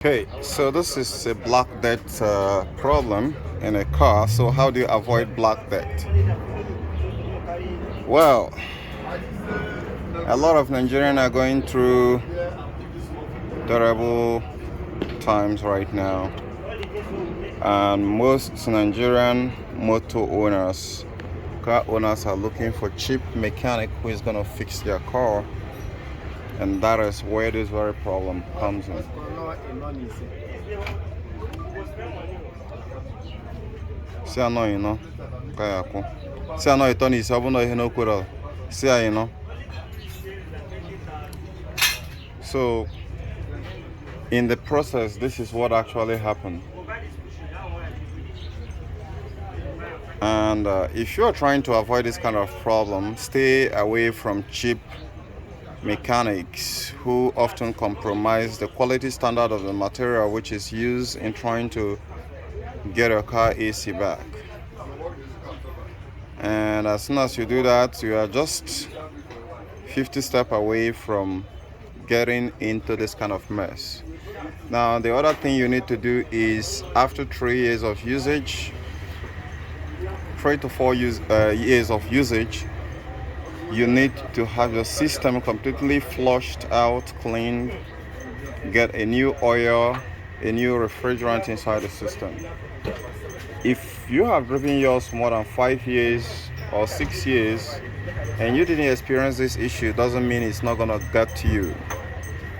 Okay, so this is a black debt problem in a car. So how do you avoid black debt? Well, a lot of Nigerians are going through terrible times right now, and most Nigerian motor owners, car owners, are looking for cheap mechanic who is going to fix their car, and that is where this very problem comes in. Si anọ ịnọ ka ya kwụ. Si anọ ịtọ n'isi ọ bụ na ihe n'okwere si anyị nọ. So in the process, this is what actually happened. And if you are trying to avoid this kind of problem, stay away from cheap mechanics who often compromise the quality standard of the material which is used in trying to get your car AC back. And as soon as you do that, you are just 50 steps away from getting into this kind of mess. Now, the other thing you need to do is, after 3 years of usage, 3 to 4 years of usage, you need to have your system completely flushed out, cleaned, get a new oil, a new refrigerant inside the system. If you have driven yours more than 5 years or 6 years and you didn't experience this issue, doesn't mean it's not going to get to you.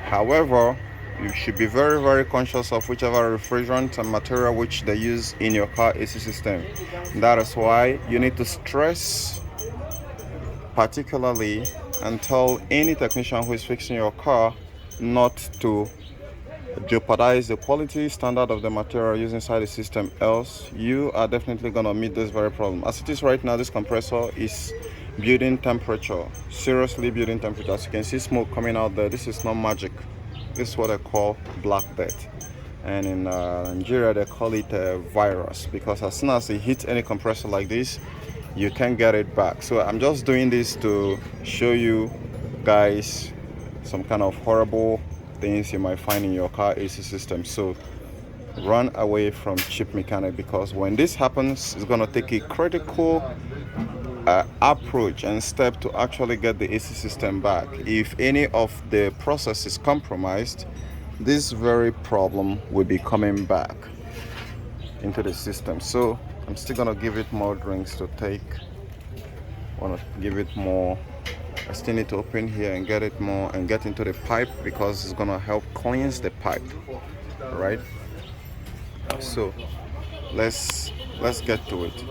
However, you should be very, very conscious of whichever refrigerant and material which they use in your car AC system. That is why you need to stress particularly and tell any technician who is fixing your car not to jeopardize the quality standard of the material used inside the system, else you are definitely going to meet this very problem. As it is right now, this compressor is building temperature, seriously building temperature. As you can see smoke coming out there, this is not magic. This is what I call black death, and in Nigeria they call it a virus, because as soon as it hits any compressor like this, you can't get it back. So I'm just doing this to show you guys some kind of horrible things you might find in your car AC system. So run away from cheap mechanic, because when this happens, it's going to take a critical approach and step to actually get the AC system back. If any of the process is compromised, this very problem will be coming back into the system. So I'm still going to give it more drinks to take. I want to give it more. I still need to open here and get it more and get into the pipe, because it's going to help cleanse the pipe. All right, so let's get to it.